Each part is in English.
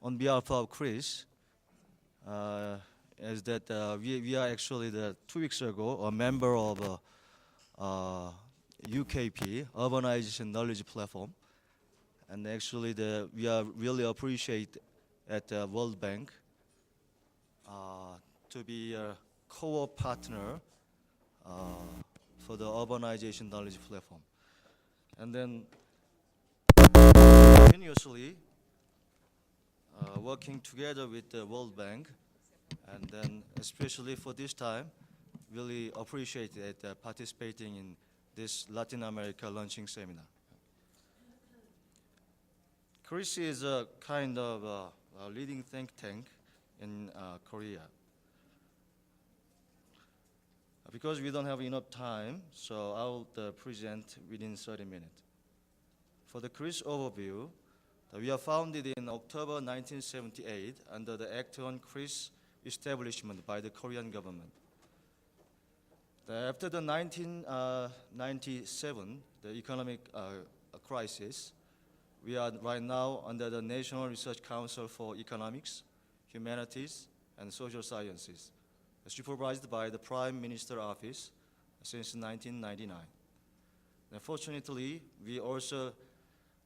on behalf of KRIHS, is that we are actually 2 weeks ago a member of UKP, Urbanization Knowledge Platform, and actually we are really appreciate at the World Bank to be a core partner for the Urbanization Knowledge Platform. And then continuously working together with the World Bank, and then especially for this time, really appreciate it participating in this Latin America launching seminar. KRIHS is a kind of a leading think tank in Korea. Because we don't have enough time, so I'll present within 30 minutes. For the KRIHS overview, we are founded in October 1978 under the Act on KRIHS establishment by the Korean government. After the 1997, the economic crisis, we are right now under the National Research Council for Economics, Humanities, and Social Sciences, supervised by the Prime Minister Office since 1999. Fortunately, we also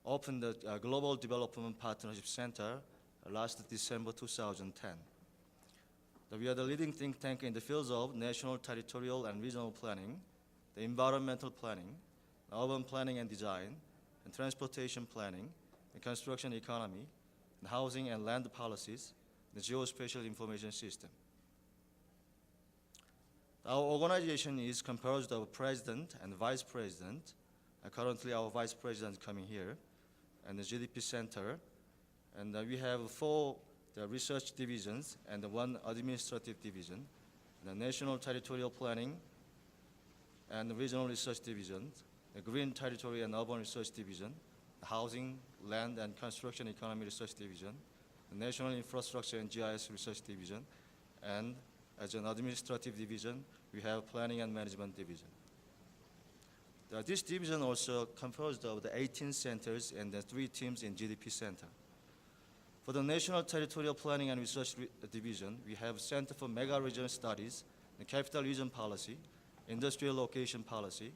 opened the Global Development Partnership Center last December 2010. We are the leading think tank in the fields of national, territorial, and regional planning, the environmental planning, urban planning and design, and transportation planning, the construction economy, and housing and land policies, the geospatial information system. Our organization is composed of president and vice president. Currently, our vice president is coming here, and the GDP center. And we have 4 research divisions and 1 administrative division, the National Territorial Planning and the Regional Research Division, the Green Territory and Urban Research Division, the Housing, Land and Construction Economy Research Division, the National Infrastructure and GIS Research Division, and as an administrative division, we have Planning and Management Division. This division also composed of the 18 centers and the 3 teams in GDP Center. For the National Territorial Planning and Research Division, we have Center for Mega Regional Studies, the Capital Region Policy, Industrial Location Policy,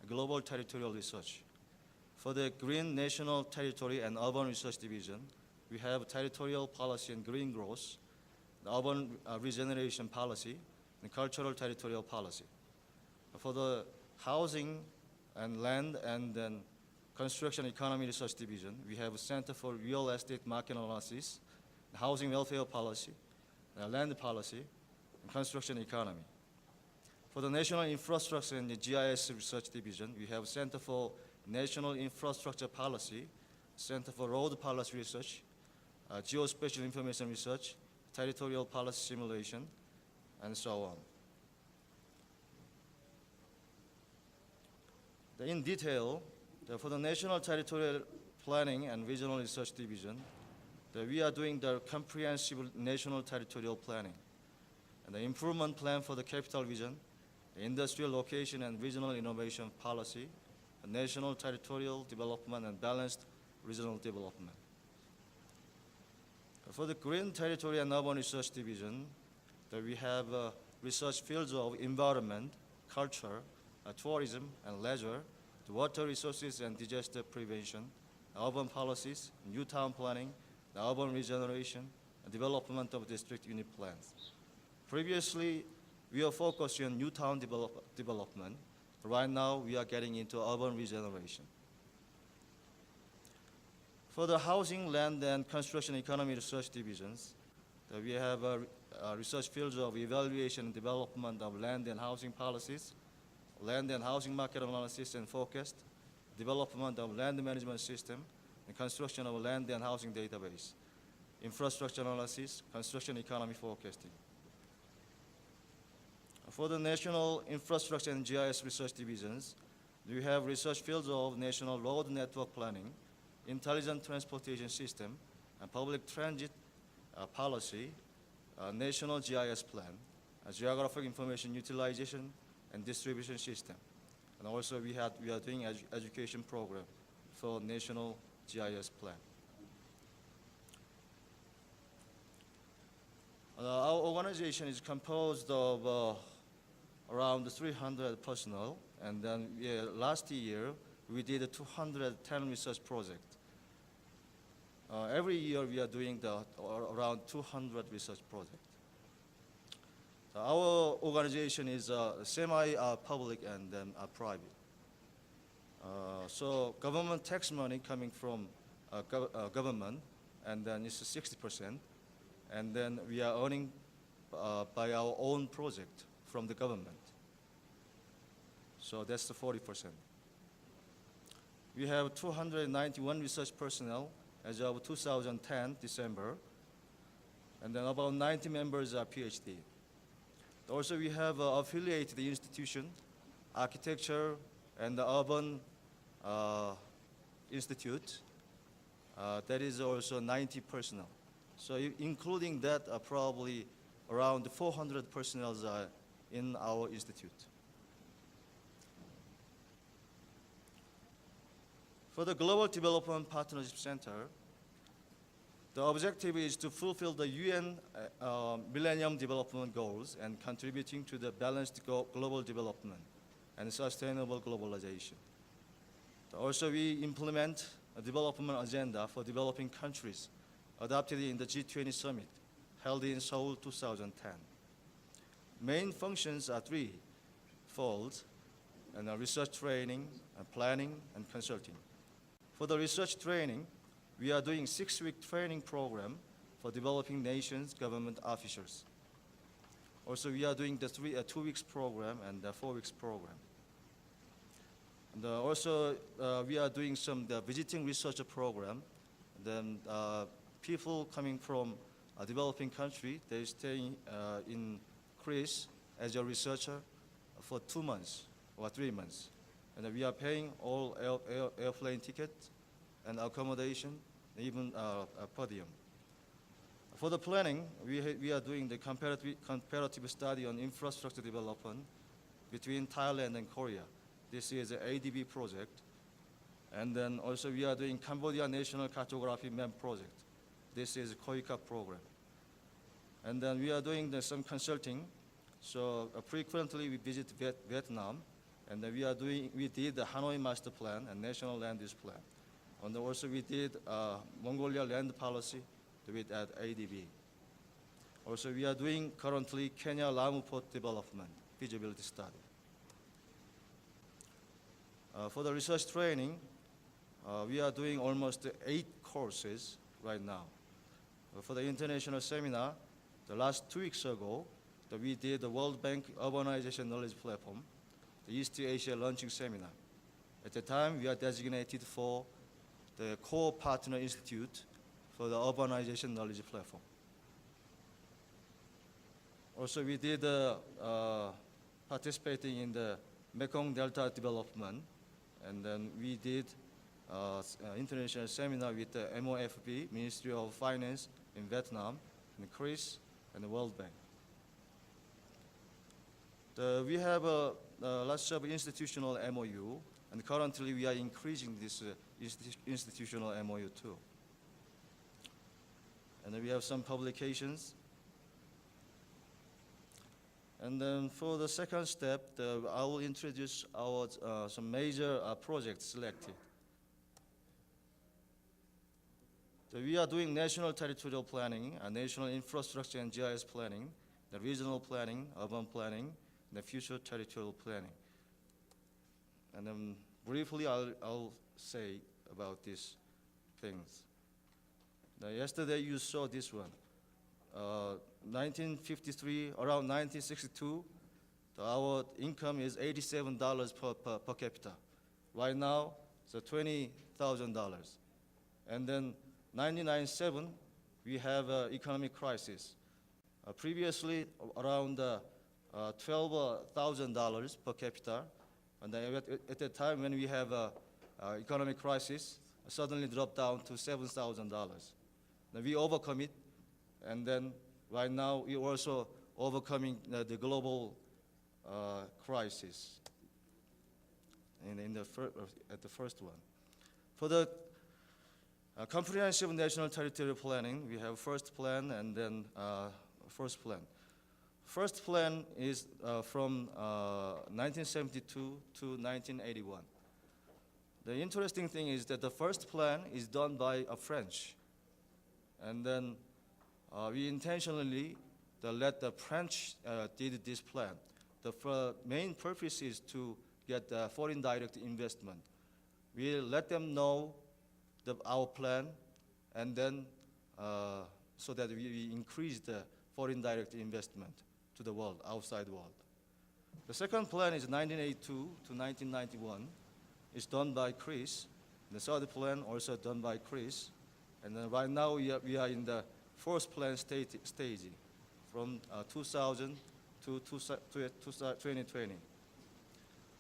Global Territorial Research. For the Green National Territory and Urban Research Division, we have Territorial Policy and Green Growth, the Urban Regeneration Policy, and Cultural Territorial Policy. For the Housing and Land and then Construction Economy Research Division, we have a Center for Real Estate Market Analysis, Housing Welfare Policy, Land Policy, and Construction Economy. For the National Infrastructure and the GIS Research Division, we have Center for National Infrastructure Policy, Center for Road Policy Research, Geospatial Information Research, Territorial Policy Simulation, and so on. In detail, for the National Territorial Planning and Regional Research Division, we are doing the comprehensive national territorial planning and the improvement plan for the capital region, the industrial location and regional innovation policy, the national territorial development and balanced regional development. For the Green Territory and Urban Research Division, we have research fields of environment, culture, tourism and leisure, the water resources and disaster prevention, urban policies, new town planning, the urban regeneration, and development of district unit plans. Previously, we are focusing on new town development. Right now, we are getting into urban regeneration. For the Housing, Land, and Construction Economy Research Divisions, we have research fields of evaluation and development of land and housing policies, land and housing market analysis and forecast, development of land management system, and construction of land and housing database, infrastructure analysis, construction economy forecasting. For the National Infrastructure and GIS Research Divisions, we have research fields of national road network planning, intelligent transportation system, and public transit policy, national GIS plan, geographic information utilization and distribution system. And also we are doing education program for national GIS plan. Our organization is composed of around 300 personnel, and then last year we did 210 research projects. Every year we are doing around 200 research projects. Our organization is semi-public and then private. So government tax money coming from government, and then it's 60%, and then we are earning by our own project from the government. So that's the 40%. We have 291 research personnel as of 2010 December, and then about 90 members are PhD. Also, we have affiliated institution, architecture and the urban institute. That is also 90 personnel. So including that, probably around 400 personnel are in our institute. For the Global Development Partnership Center, the objective is to fulfill the UN Millennium Development Goals and contributing to the balanced global development and sustainable globalization. Also, we implement a development agenda for developing countries adopted in the G20 summit held in Seoul 2010. Main functions are threefold: and research training, planning, and consulting. For the research training, we are doing 6-week training program for developing nations, government officials. Also, we are doing the 2 weeks program and the 4 weeks program. And also, we are doing some visiting researcher program. Then people coming from a developing country, they stay in KRIHS as a researcher for 2 months or 3 months. And we are paying all airplane ticket and accommodation, even per diem. For the planning, we are doing the comparative study on infrastructure development between Thailand and Korea. This is an ADB project. And then also we are doing Cambodia National Cartography Map project. This is a KOICA program. And then we are doing some consulting. So frequently we visit Vietnam, and then we did the Hanoi Master Plan and National Land Use Plan. And also we did Mongolia land policy with ADB. Also we are doing currently Kenya Lamu Port development feasibility study. For the research training, we are doing almost 8 courses right now. For the international seminar, the last 2 weeks ago, we did the World Bank Urbanization Knowledge Platform, the East Asia Launching Seminar. At the time, we are designated for the core partner institute for the Urbanization Knowledge Platform. Also, we did participating in the Mekong Delta development, and then we did international seminar with the MOFB, Ministry of Finance in Vietnam, and KRIHS, and the World Bank. We have lots of institutional MOU, and currently we are increasing this institutional MOU too. And then we have some publications. And then for the second step, I will introduce our some major projects selected. So we are doing national territorial planning, national infrastructure and GIS planning, the regional planning, urban planning, and the future territorial planning. And then briefly, I'll say about these things. Now, yesterday you saw this one. 1953, around 1962, our income is $87 per capita. Right now, it's $20,000. And then 1997, we have economic crisis. Previously, around $12,000 per capita. And at the time when we have economic crisis, suddenly dropped down to $7,000. Then we overcome it. And then right now, we're also overcoming the global crisis at the first one. For the comprehensive national territorial planning, we have first plan and then first plan. First plan is from 1972 to 1981. The interesting thing is that the first plan is done by a French. And then we intentionally let the French did this plan. The main purpose is to get foreign direct investment. We let them know our plan, and then so that we increase the foreign direct investment to the world, outside world. The second plan is 1982 to 1991. It's done by KRIHS. The third plan also done by KRIHS. And then right now we are in the fourth plan stage from 2000 to 2020.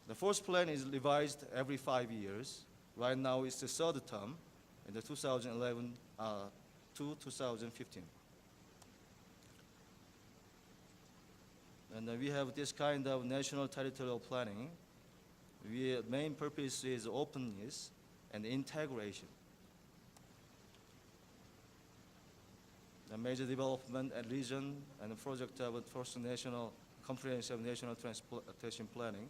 The fourth plan is revised every 5 years. Right now it's the third term in the 2011 to 2015. And we have this kind of national territorial planning. Main purpose is openness and integration. The major development and region and the project of the first national comprehensive national transportation planning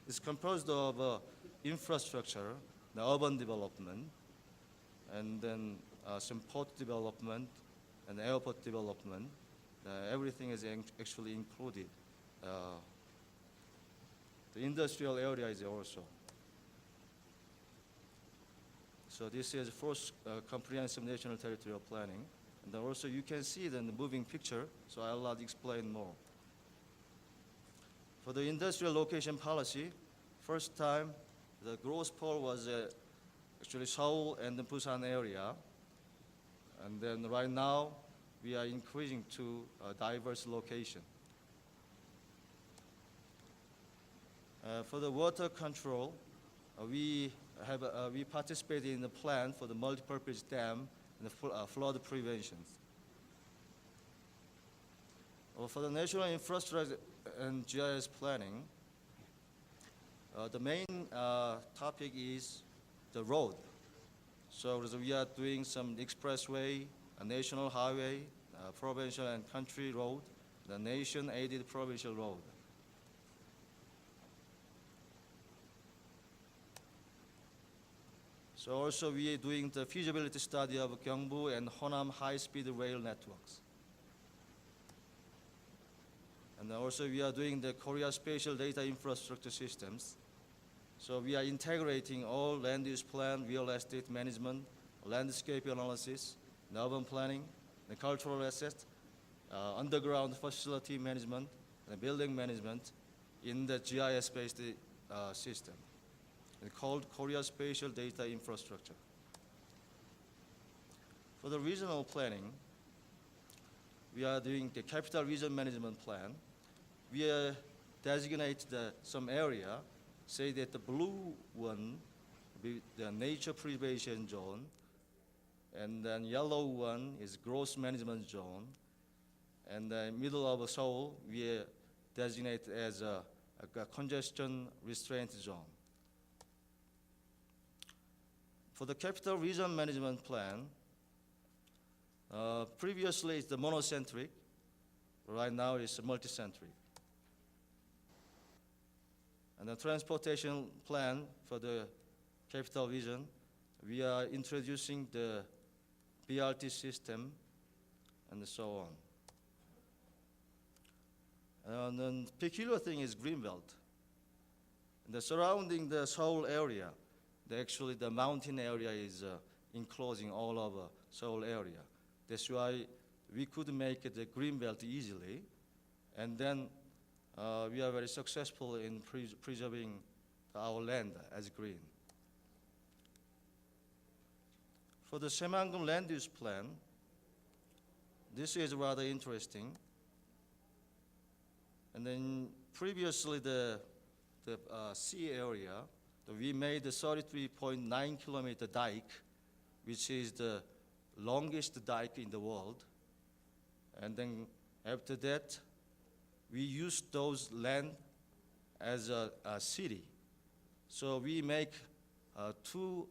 is composed of infrastructure, the urban development, and then some port development and airport development. Everything is actually included. The industrial area is also. So this is first comprehensive national territorial planning. And then also you can see it in the moving picture, so I'll not explain more. For the industrial location policy, first time the growth pole was actually Seoul and the Busan area. And then right now we are increasing to a diverse location. For the water control, we participated in the plan for the multipurpose dam and the flood prevention. For the national infrastructure and GIS planning, the main topic is the road. So we are doing some expressway, a national highway, provincial and country road, the nation-aided provincial road. So also we are doing the feasibility study of Gyeongbu and Honam high-speed rail networks. And also we are doing the Korea spatial data infrastructure systems. So we are integrating all land use plan, real estate management, landscape analysis, urban planning, the cultural assets, underground facility management, and building management in the GIS-based system. It's called Korea Spatial Data Infrastructure. For the regional planning, we are doing the capital region management plan. We designate some area, say that the blue one be the nature preservation zone, and then yellow one is growth management zone, and the middle of Seoul we designate as a congestion restraint zone. For the capital region management plan, previously it's the monocentric, right now it's multicentric. And the transportation plan for the capital region, we are introducing the BRT system and so on. And then peculiar thing is Greenbelt. And the surrounding the Seoul area, actually the mountain area is enclosing all of Seoul area. That's why we could make the Greenbelt easily. And then we are very successful in preserving our land as green. For the Saemangeum land use plan, this is rather interesting. And then previously the sea area, we made the 33.9 kilometer dike, which is the longest dike in the world. And then after that, we used those land as a city. So we make two